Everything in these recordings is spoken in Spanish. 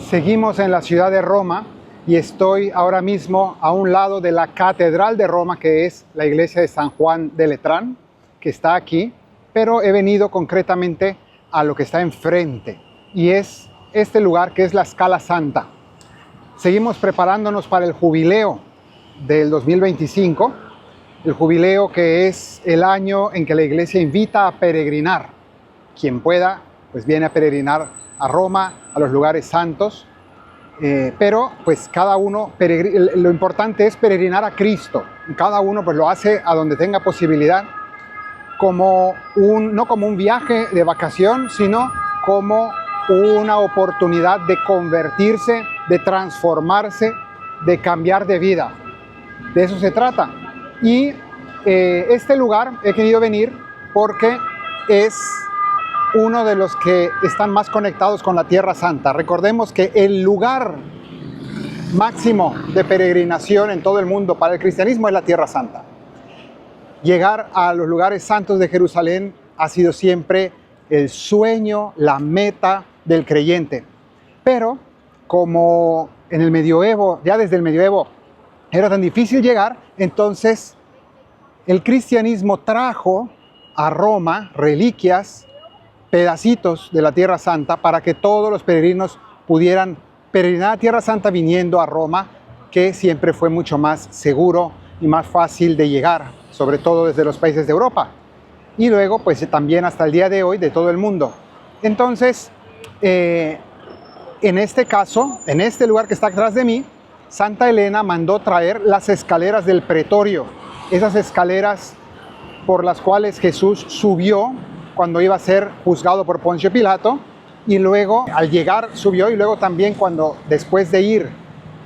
Seguimos en la ciudad de Roma y estoy ahora mismo a un lado de la Catedral de Roma, que es la iglesia de San Juan de Letrán, que está aquí, pero he venido concretamente a lo que está enfrente, y es este lugar que es la Scala Santa. Seguimos preparándonos para el jubileo del 2025, el jubileo que es el año en que la iglesia invita a peregrinar. Quien pueda, pues viene a peregrinar a Roma, a los lugares santos, pero pues cada uno, lo importante es peregrinar a Cristo. Cada uno pues lo hace a donde tenga posibilidad, no como un viaje de vacación, sino como una oportunidad de convertirse, de transformarse, de cambiar de vida. De eso se trata. Y este lugar he querido venir porque es uno de los que están más conectados con la Tierra Santa. Recordemos que el lugar máximo de peregrinación en todo el mundo para el cristianismo es la Tierra Santa. Llegar a los lugares santos de Jerusalén ha sido siempre el sueño, la meta del creyente. Pero como en el medioevo, ya desde el medioevo, era tan difícil llegar, entonces el cristianismo trajo a Roma reliquias, pedacitos de la Tierra Santa, para que todos los peregrinos pudieran peregrinar a Tierra Santa viniendo a Roma, que siempre fue mucho más seguro y más fácil de llegar, sobre todo desde los países de Europa. Y luego, pues también hasta el día de hoy, de todo el mundo. Entonces, en este caso, en este lugar que está atrás de mí, Santa Elena mandó traer las escaleras del pretorio, esas escaleras por las cuales Jesús subió cuando iba a ser juzgado por Poncio Pilato, y luego al llegar subió, y luego también cuando después de ir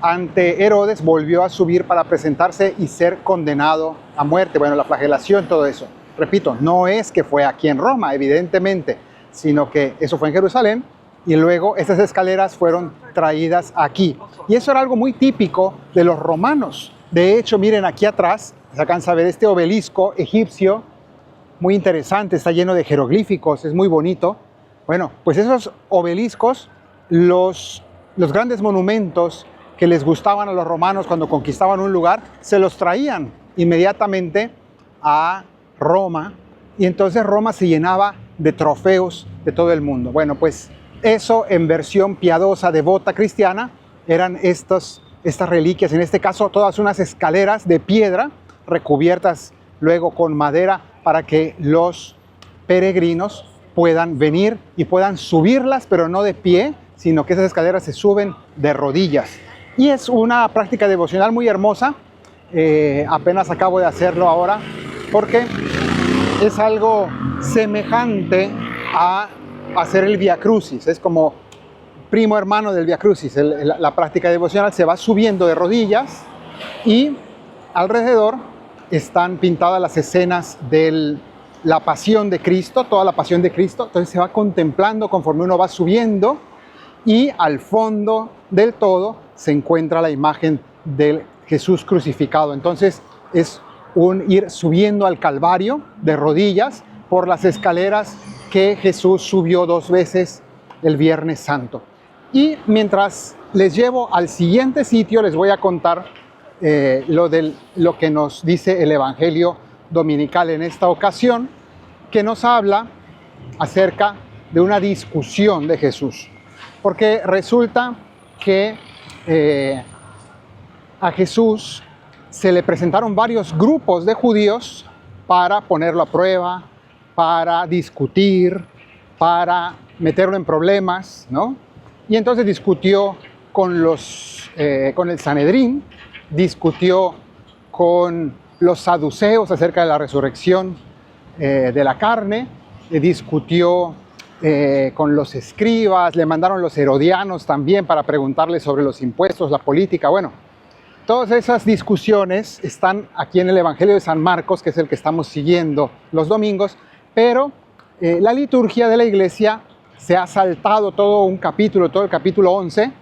ante Herodes volvió a subir para presentarse y ser condenado a muerte. Bueno, la flagelación, todo eso. Repito, no es que fue aquí en Roma, evidentemente, sino que eso fue en Jerusalén, y luego estas escaleras fueron traídas aquí. Y eso era algo muy típico de los romanos. De hecho, miren aquí atrás, se alcanza a ver este obelisco egipcio, muy interesante, está lleno de jeroglíficos, es muy bonito. Bueno, pues esos obeliscos, los grandes monumentos que les gustaban a los romanos cuando conquistaban un lugar, se los traían inmediatamente a Roma, y entonces Roma se llenaba de trofeos de todo el mundo. Bueno, pues eso en versión piadosa, devota, cristiana, eran estas reliquias, en este caso todas unas escaleras de piedra recubiertas luego con madera, para que los peregrinos puedan venir y puedan subirlas, pero no de pie, sino que esas escaleras se suben de rodillas. Y es una práctica devocional muy hermosa. Apenas acabo de hacerlo ahora, porque es algo semejante a hacer el Via Crucis. Es como primo hermano del Via Crucis. La práctica devocional se va subiendo de rodillas, y alrededor están pintadas las escenas de la pasión de Cristo, toda la pasión de Cristo. Entonces se va contemplando conforme uno va subiendo, y al fondo del todo se encuentra la imagen del Jesús crucificado. Entonces es un ir subiendo al Calvario de rodillas por las escaleras que Jesús subió 2 veces el Viernes Santo. Y mientras les llevo al siguiente sitio, les voy a contar lo que nos dice el Evangelio dominical en esta ocasión, que nos habla acerca de una discusión de Jesús. Porque resulta que a Jesús se le presentaron varios grupos de judíos para ponerlo a prueba, para discutir, para meterlo en problemas, ¿no? Y entonces discutió con el Sanedrín, discutió con los saduceos acerca de la resurrección de la carne, discutió con los escribas, le mandaron los herodianos también para preguntarle sobre los impuestos, la política. Bueno, todas esas discusiones están aquí en el Evangelio de San Marcos, que es el que estamos siguiendo los domingos, pero la liturgia de la iglesia se ha saltado todo el capítulo 11,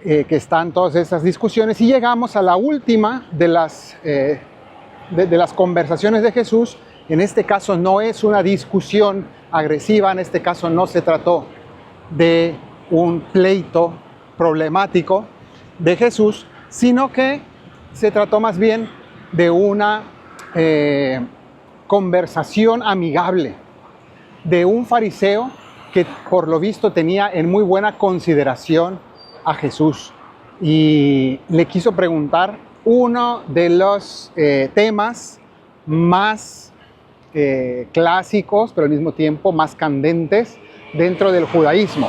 que están todas esas discusiones, y llegamos a la última de las conversaciones de Jesús. En este caso no es una discusión agresiva, en este caso no se trató de un pleito problemático de Jesús, sino que se trató más bien de una conversación amigable de un fariseo que por lo visto tenía en muy buena consideración a Jesús y le quiso preguntar uno de los temas más clásicos, pero al mismo tiempo más candentes dentro del judaísmo.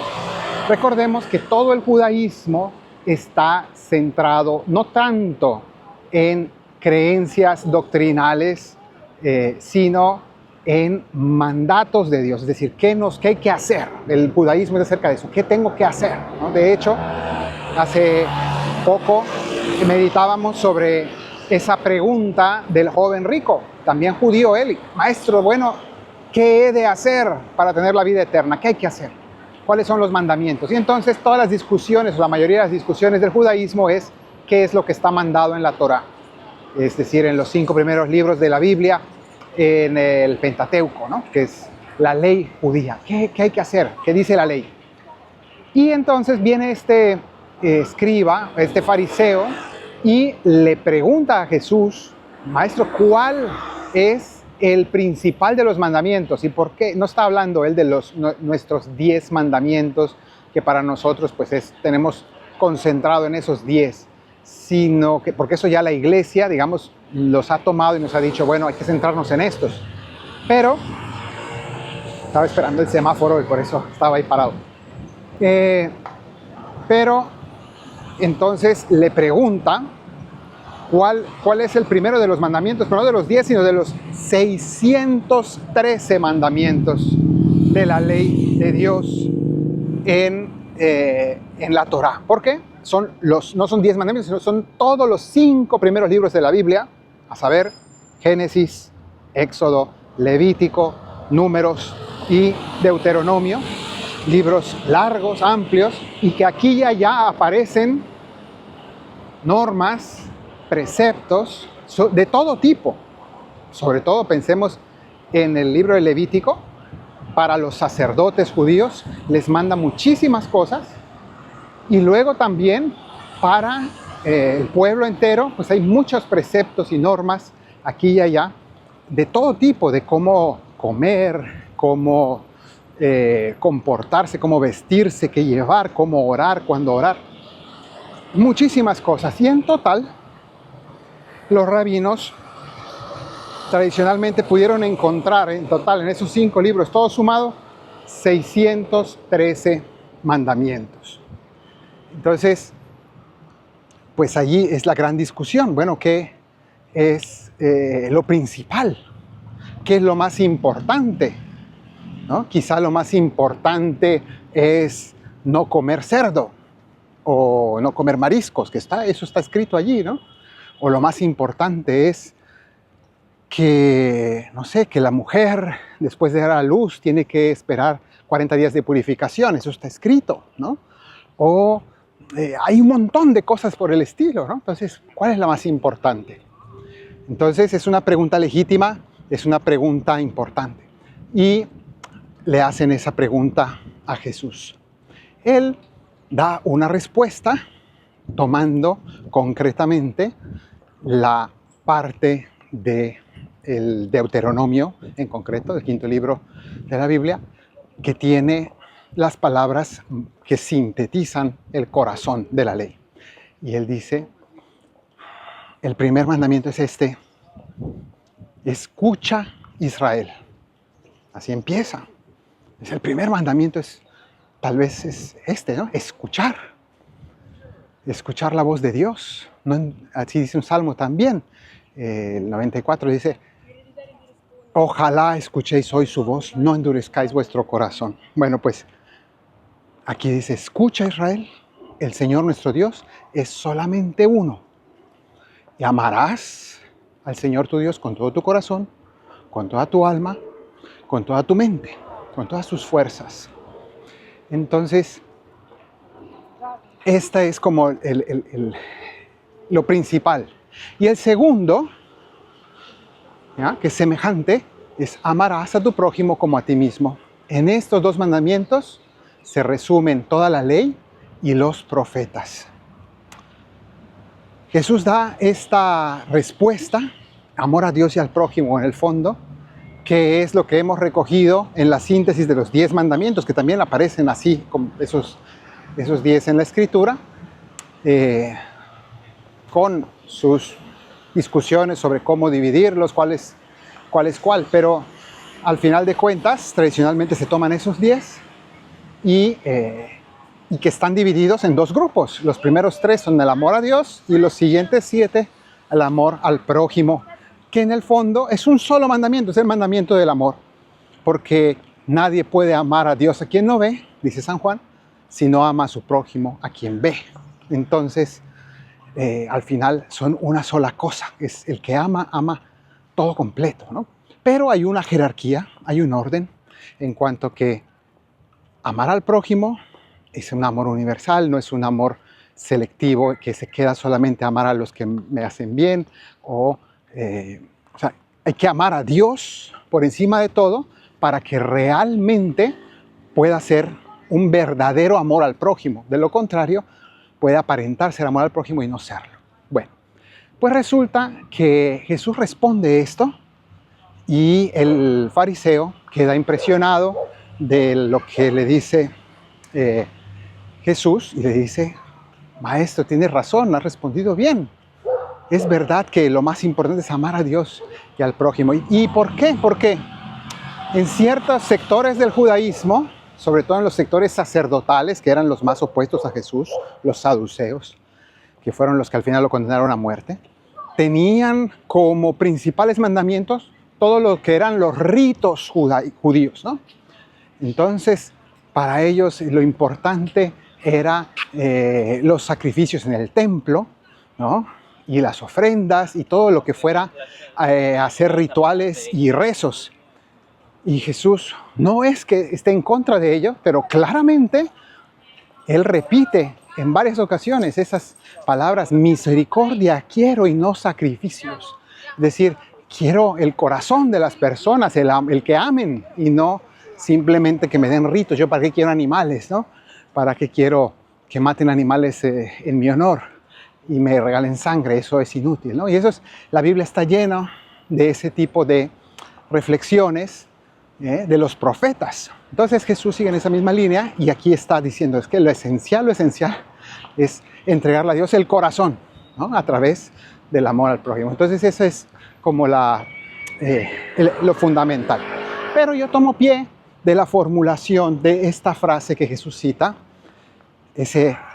Recordemos que todo el judaísmo está centrado no tanto en creencias doctrinales, sino en mandatos de Dios, es decir, ¿qué hay que hacer? El judaísmo es acerca de eso, ¿qué tengo que hacer? ¿No? De hecho, hace poco meditábamos sobre esa pregunta del joven rico, también judío él, maestro, bueno, ¿qué he de hacer para tener la vida eterna? ¿Qué hay que hacer? ¿Cuáles son los mandamientos? Y entonces todas las discusiones, la mayoría de las discusiones del judaísmo es qué es lo que está mandado en la Torá, es decir, en los 5 primeros libros de la Biblia, en el Pentateuco, ¿no? Que es la ley judía. ¿Qué hay que hacer? ¿Qué dice la ley? Y entonces viene este escriba, este fariseo, y le pregunta a Jesús, maestro, ¿cuál es el principal de los mandamientos? ¿Y por qué? No está hablando él de nuestros 10 mandamientos, que para nosotros pues tenemos concentrado en esos 10, sino que, porque eso ya la iglesia, digamos, los ha tomado y nos ha dicho, bueno, hay que centrarnos en estos. Pero, estaba esperando el semáforo y por eso estaba ahí parado. Pero, entonces le pregunta, ¿cuál es el primero de los mandamientos? Pero no de los 10, sino de los 613 mandamientos de la ley de Dios en la Torá. ¿Por qué? No son 10 mandamientos, sino son todos los 5 primeros libros de la Biblia, a saber, Génesis, Éxodo, Levítico, Números y Deuteronomio, libros largos, amplios, y que aquí y allá aparecen normas, preceptos de todo tipo. Sobre todo pensemos en el libro de Levítico. Para los sacerdotes judíos les manda muchísimas cosas, y luego también para el pueblo entero, pues hay muchos preceptos y normas aquí y allá de todo tipo, de cómo comer, cómo comportarse, cómo vestirse, qué llevar, cómo orar, cuándo orar. Muchísimas cosas. Y en total, los rabinos tradicionalmente pudieron encontrar en total en esos 5 libros, todo sumado, 613 mandamientos. Entonces, pues allí es la gran discusión. Bueno, ¿qué es lo principal? ¿Qué es lo más importante? ¿No? Quizá lo más importante es no comer cerdo o no comer mariscos, eso está escrito allí, ¿no? O lo más importante es que, no sé, que la mujer después de dar a luz tiene que esperar 40 días de purificación, eso está escrito, ¿no? O hay un montón de cosas por el estilo, ¿no? Entonces, ¿cuál es la más importante? Entonces, es una pregunta legítima, es una pregunta importante. Y le hacen esa pregunta a Jesús. Él da una respuesta tomando concretamente la parte del Deuteronomio, en concreto, del 5.º libro de la Biblia, que tiene las palabras que sintetizan el corazón de la ley. Y él dice, el primer mandamiento es este: escucha, Israel. Así empieza. Es el primer mandamiento, tal vez es este, ¿no? Escuchar la voz de Dios. ¿No? Así dice un salmo también. El 94 dice, ojalá escuchéis hoy su voz, no endurezcáis vuestro corazón. Bueno, pues aquí dice, escucha, Israel, el Señor nuestro Dios es solamente uno. Y amarás al Señor tu Dios con todo tu corazón, con toda tu alma, con toda tu mente, con todas tus fuerzas. Entonces, esta es como lo principal. Y el segundo, ¿ya?, que es semejante, es amarás a tu prójimo como a ti mismo. En estos 2 mandamientos se resumen toda la ley y los profetas. Jesús da esta respuesta, amor a Dios y al prójimo en el fondo, que es lo que hemos recogido en la síntesis de los 10 mandamientos, que también aparecen así, con esos 10 en la Escritura, con sus discusiones sobre cómo dividirlos, cuál es cuál, pero al final de cuentas, tradicionalmente se toman esos 10 y que están divididos en 2 grupos. Los primeros 3 son el amor a Dios y los siguientes 7 el amor al prójimo, que en el fondo es un solo mandamiento, es el mandamiento del amor, porque nadie puede amar a Dios a quien no ve, dice San Juan, si no ama a su prójimo a quien ve. Entonces, al final son una sola cosa, es el que ama todo completo, ¿no? Pero hay una jerarquía, hay un orden, en cuanto que amar al prójimo es un amor universal, no es un amor selectivo que se queda solamente a amar a los que me hacen bien, o sea, hay que amar a Dios por encima de todo para que realmente pueda ser un verdadero amor al prójimo. De lo contrario, puede aparentar ser amor al prójimo y no serlo. Bueno, pues resulta que Jesús responde esto y el fariseo queda impresionado de lo que le dice Jesús y le dice: Maestro, tienes razón, has respondido bien. Es verdad que lo más importante es amar a Dios y al prójimo. ¿Y por qué? Porque en ciertos sectores del judaísmo, sobre todo en los sectores sacerdotales, que eran los más opuestos a Jesús, los saduceos, que fueron los que al final lo condenaron a muerte, tenían como principales mandamientos todo lo que eran los ritos judíos, ¿no? Entonces, para ellos lo importante era los sacrificios en el templo, ¿no? Y las ofrendas y todo lo que fuera hacer rituales y rezos. Y Jesús no es que esté en contra de ello, pero claramente Él repite en varias ocasiones esas palabras: misericordia quiero y no sacrificios. Es decir, quiero el corazón de las personas, el que amen y no simplemente que me den ritos. Yo para qué quiero animales, ¿no? ¿Para qué quiero que maten animales en mi honor y me regalen sangre? Eso es inútil, ¿no? Y la Biblia está llena de ese tipo de reflexiones de los profetas. Entonces Jesús sigue en esa misma línea y aquí está diciendo, es que lo esencial es entregarle a Dios el corazón, ¿no? A través del amor al prójimo. Entonces eso es como lo fundamental. Pero yo tomo pie de la formulación de esta frase que Jesús cita,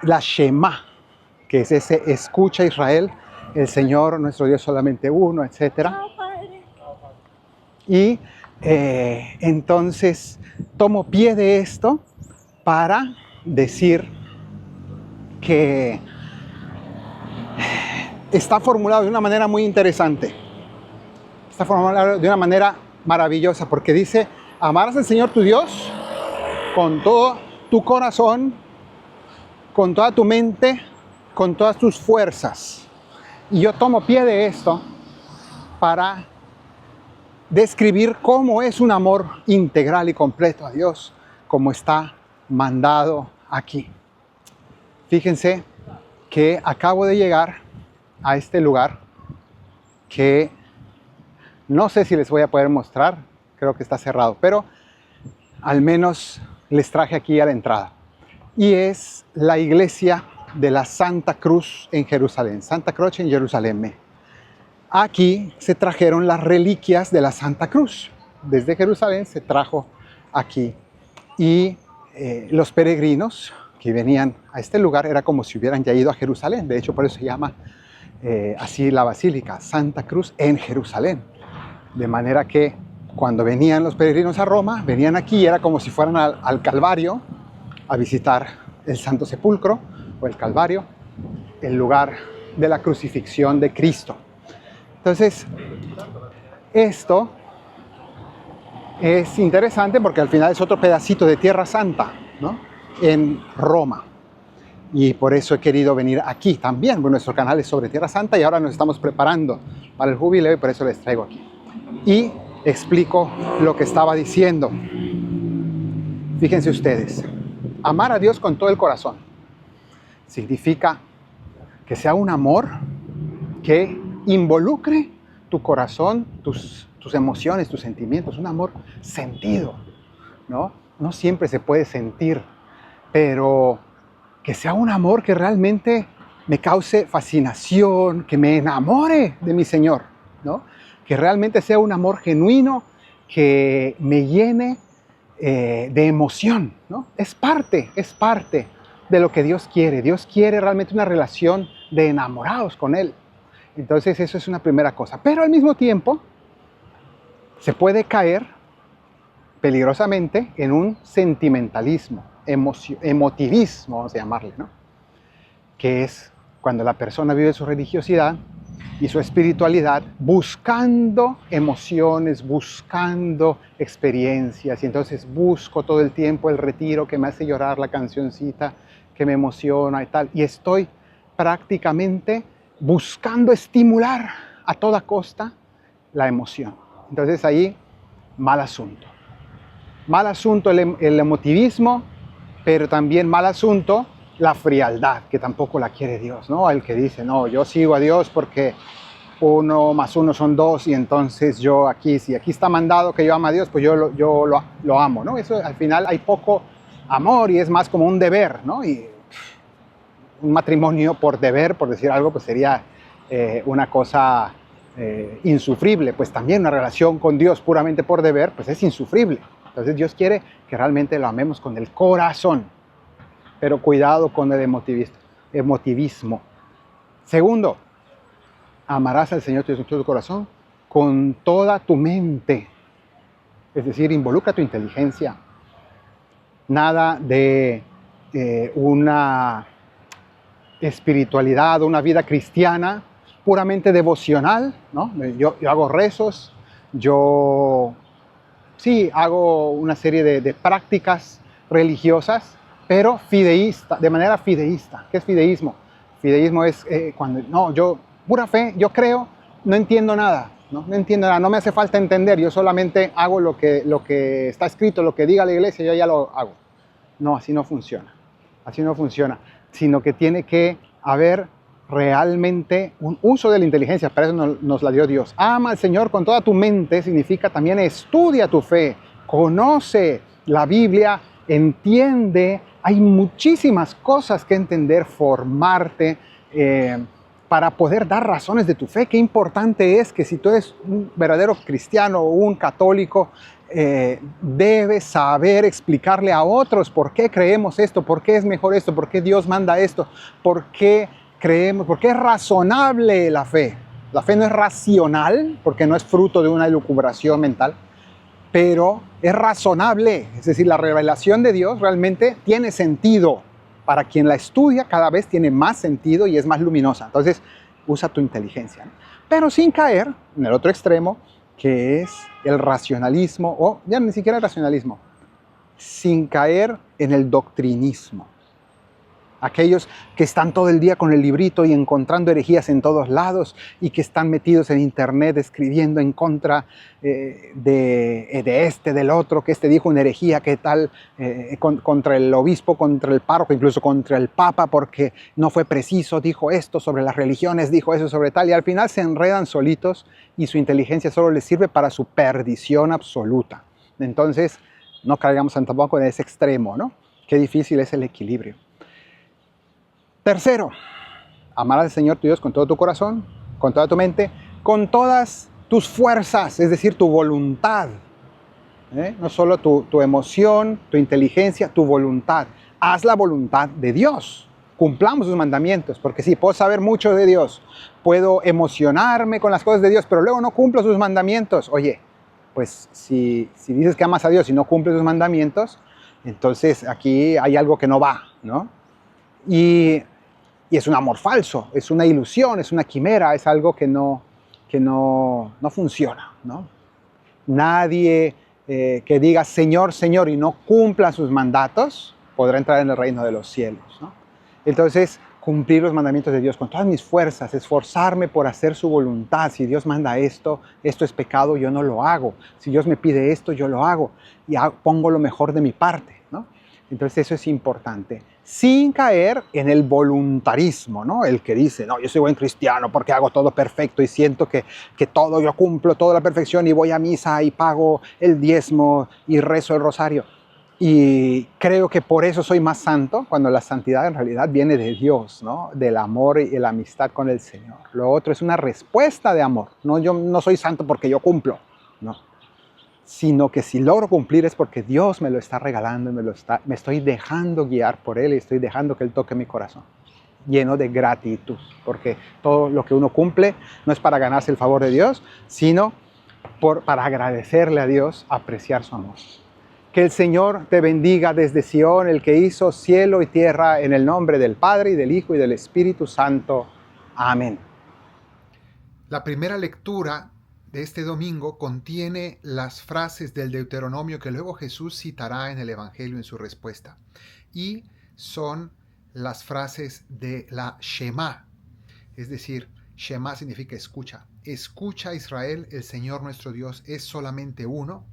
la Shema, que es ese: escucha Israel, el Señor nuestro Dios solamente uno, etc. Y entonces tomo pie de esto para decir que está formulado de una manera muy interesante. Está formulado de una manera maravillosa, porque dice: amarás al Señor tu Dios con todo tu corazón, con toda tu mente, con todas tus fuerzas. Y yo tomo pie de esto para describir cómo es un amor integral y completo a Dios, como está mandado aquí. Fíjense que acabo de llegar a este lugar que no sé si les voy a poder mostrar, creo que está cerrado, pero al menos les traje aquí a la entrada. Y es la iglesia de la Santa Cruz en Jerusalén, Santa Croce en Jerusalén. Aquí se trajeron las reliquias de la Santa Cruz. Desde Jerusalén se trajo aquí. Y los peregrinos que venían a este lugar era como si hubieran ya ido a Jerusalén. De hecho, por eso se llama así la basílica, Santa Cruz en Jerusalén. De manera que cuando venían los peregrinos a Roma, venían aquí y era como si fueran al Calvario a visitar el Santo Sepulcro o el Calvario, el lugar de la crucifixión de Cristo. Entonces, esto es interesante porque al final es otro pedacito de Tierra Santa, ¿no? En Roma. Y por eso he querido venir aquí también. Bueno, nuestro canal es sobre Tierra Santa y ahora nos estamos preparando para el jubileo y por eso les traigo aquí. Y explico lo que estaba diciendo. Fíjense ustedes, amar a Dios con todo el corazón. significa que sea un amor que involucre tu corazón, tus emociones, tus sentimientos, un amor sentido, ¿no? No siempre se puede sentir, pero que sea un amor que realmente me cause fascinación, que me enamore de mi Señor, ¿no? Que realmente sea un amor genuino, que me llene de emoción, ¿no? Es parte de lo que Dios quiere. Dios quiere realmente una relación de enamorados con Él. Entonces eso es una primera cosa. Pero al mismo tiempo se puede caer peligrosamente en un sentimentalismo, emotivismo, vamos a llamarle, ¿no? Que es cuando la persona vive su religiosidad y su espiritualidad buscando emociones, buscando experiencias, y entonces busco todo el tiempo el retiro que me hace llorar, la cancioncita que me emociona y tal, y estoy prácticamente buscando estimular a toda costa la emoción. Entonces ahí, mal asunto. Mal asunto el emotivismo, pero también mal asunto la frialdad, que tampoco la quiere Dios, ¿no? El que dice, no, yo sigo a Dios porque 1 más 1 son 2 y entonces yo aquí, si aquí está mandado que yo amo a Dios, pues yo lo amo, ¿no? Eso al final hay poco amor y es más como un deber, ¿no? Y un matrimonio por deber, por decir algo, pues sería una cosa insufrible. Pues también una relación con Dios puramente por deber, pues es insufrible. Entonces Dios quiere que realmente lo amemos con el corazón. Pero cuidado con el emotivismo. Segundo, amarás al Señor tu Dios con todo tu corazón, con toda tu mente. Es decir, involucra tu inteligencia. Nada de una espiritualidad, una vida cristiana puramente devocional, ¿no? Yo hago rezos, yo sí hago una serie de prácticas religiosas, pero fideísta, de manera fideísta. ¿Qué es fideísmo? Fideísmo es cuando, no, yo, pura fe, yo creo, no entiendo nada, ¿no? No entiendo nada, no me hace falta entender, yo solamente hago lo que está escrito, lo que diga la iglesia, yo ya lo hago. No, así no funciona, sino que tiene que haber realmente un uso de la inteligencia, para eso nos la dio Dios. Ama al Señor con toda tu mente, significa también estudia tu fe, conoce la Biblia, entiende, hay muchísimas cosas que entender, formarte para poder dar razones de tu fe. Qué importante es que si tú eres un verdadero cristiano o un católico, debes saber explicarle a otros por qué creemos esto, por qué es mejor esto, por qué Dios manda esto, por qué creemos, por qué es razonable la fe. La fe no es racional, porque no es fruto de una elucubración mental, pero es razonable, es decir, la revelación de Dios realmente tiene sentido. Para quien la estudia, cada vez tiene más sentido y es más luminosa. Entonces, usa tu inteligencia, ¿no? Pero sin caer en el otro extremo, que es el racionalismo, o ya ni siquiera el racionalismo, sin caer en el doctrinismo. Aquellos que están todo el día con el librito y encontrando herejías en todos lados y que están metidos en internet escribiendo en contra del otro, que este dijo una herejía, que tal, contra el obispo, contra el párroco, incluso contra el papa, porque no fue preciso, dijo esto sobre las religiones, dijo eso sobre tal, y al final se enredan solitos y su inteligencia solo les sirve para su perdición absoluta. Entonces, no caigamos tampoco en ese extremo, ¿no? Qué difícil es el equilibrio. Tercero, amar al Señor tu Dios con todo tu corazón, con toda tu mente, con todas tus fuerzas, es decir, tu voluntad. No solo tu emoción, tu inteligencia, tu voluntad. Haz la voluntad de Dios. Cumplamos sus mandamientos, porque sí, puedo saber mucho de Dios, puedo emocionarme con las cosas de Dios, pero luego no cumplo sus mandamientos. Oye, pues si dices que amas a Dios y no cumples sus mandamientos, entonces aquí hay algo que no va, ¿no? Y es un amor falso, es una ilusión, es una quimera, es algo que no funciona, ¿no? Nadie que diga Señor, Señor y no cumpla sus mandatos podrá entrar en el reino de los cielos, ¿no? Entonces, cumplir los mandamientos de Dios con todas mis fuerzas, esforzarme por hacer su voluntad. Si Dios manda esto es pecado, yo no lo hago. Si Dios me pide esto, yo lo hago y pongo lo mejor de mi parte, ¿no? Entonces eso es importante. sin caer en el voluntarismo, ¿no? El que dice, no, yo soy buen cristiano porque hago todo perfecto y siento que todo yo cumplo, toda la perfección y voy a misa y pago el diezmo y rezo el rosario. Y creo que por eso soy más santo, cuando la santidad en realidad viene de Dios, ¿no? Del amor y la amistad con el Señor. Lo otro es una respuesta de amor. No, yo no soy santo porque yo cumplo, no. Sino que si logro cumplir es porque Dios me lo está regalando, me estoy dejando guiar por Él y estoy dejando que Él toque mi corazón, lleno de gratitud, porque todo lo que uno cumple no es para ganarse el favor de Dios, sino para agradecerle a Dios, apreciar su amor. Que el Señor te bendiga desde Sion, el que hizo cielo y tierra, en el nombre del Padre, y del Hijo, y del Espíritu Santo. Amén. La primera lectura de este domingo contiene las frases del Deuteronomio que luego Jesús citará en el Evangelio en su respuesta. Y son las frases de la Shema. Es decir, Shema significa escucha. Escucha, Israel, el Señor nuestro Dios es solamente uno.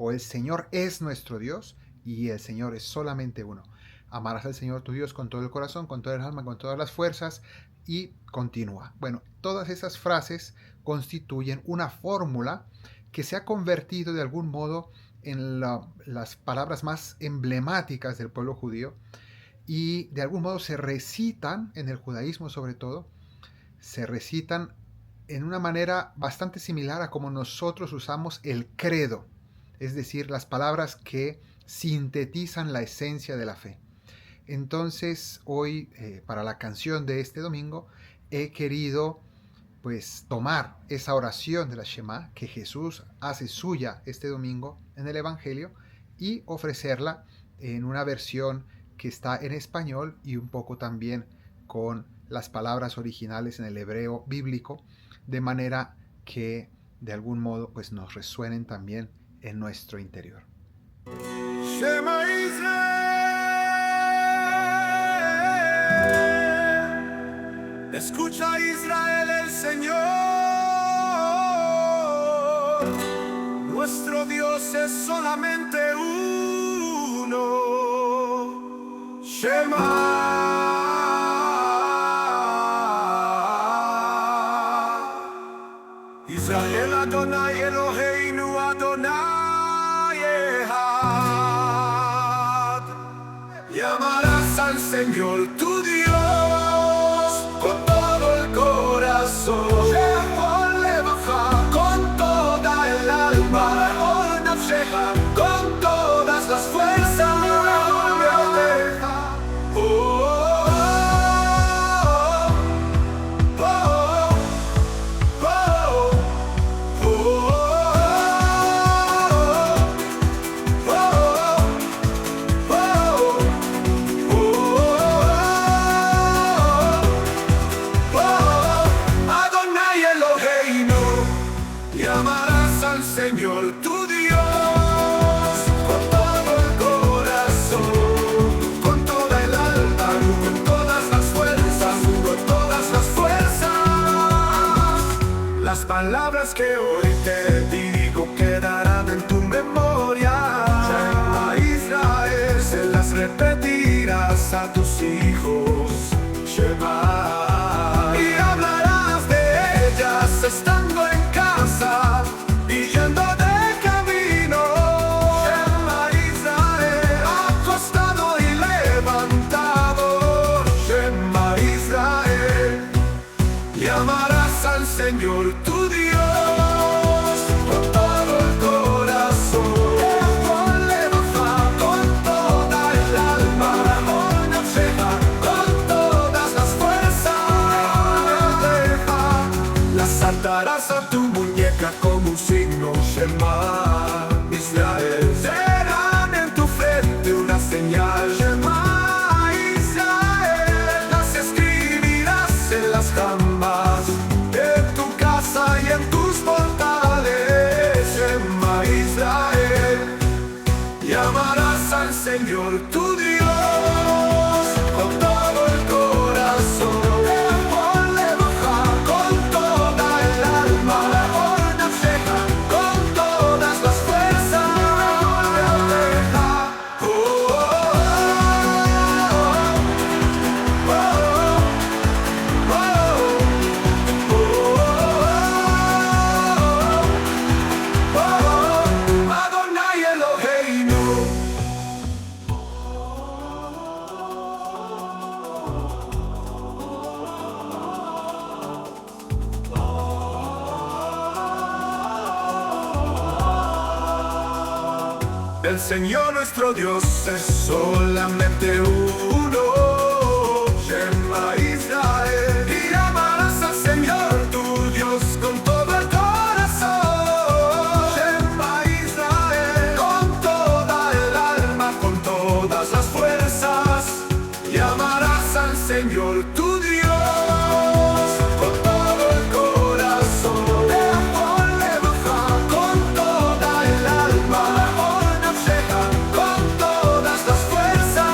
O el Señor es nuestro Dios y el Señor es solamente uno. Amarás al Señor tu Dios con todo el corazón, con toda el alma, con todas las fuerzas, y continúa. Bueno, todas esas frases constituyen una fórmula que se ha convertido de algún modo en las palabras más emblemáticas del pueblo judío, y de algún modo se recitan, en el judaísmo sobre todo, se recitan en una manera bastante similar a como nosotros usamos el credo. Es decir, las palabras que sintetizan la esencia de la fe. Entonces, hoy, para la canción de este domingo, he querido tomar esa oración de la Shema que Jesús hace suya este domingo en el Evangelio y ofrecerla en una versión que está en español y un poco también con las palabras originales en el hebreo bíblico, de manera que de algún modo nos resuenen también en nuestro interior. Shema Israel, escucha Israel, el Señor nuestro Dios es solamente uno. Shema Israel, Adonai Eloheinu, Adonai Echad. Llamarás al Señor tu Dios con todo el corazón, con toda el alma, con todas las fuerzas. Llamarás al Señor tu Dios con todo el corazón, con toda el alma, con todas las fuerzas, con todas las fuerzas. Las palabras que hoy te digo quedarán en tu memoria. Shema Israel, se las repetirás a tus hijos. Shema, y hablarás de ellas estando en casa y yendo de camino. Shema Israel, acostado y levantado. Shema Israel, llamarás al Señor tu Dios con todo el corazón, con toda el alma, con todas las fuerzas. Las atarás a tu muñeca como un signo. Shema Israel, serán en tu frente una señal. Shema Israel, las escribirás en las jambas de tu casa y en tus portales. Shema Israel, llamarás al Señor tu Dios con todo el corazón, con toda el alma, con todas las El Señor nuestro Dios es solamente uno. Shema Israel. Y amarás al Señor tu Dios con todo el corazón. Shema Israel. Con toda el alma, con todas las fuerzas. Y amarás al Señor tu Dios con todo el corazón. Con toda el alma. Con todas las fuerzas.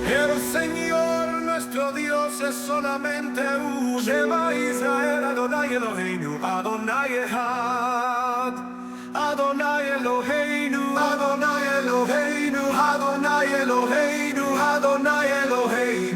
El Señor nuestro Dios es solamente uno. Shema Israel, Adonai Eloheinu, Adonai Echad. Adonai Eloheinu, Adonai Eloheinu, Adonai Eloheinu, Adonai Eloheinu.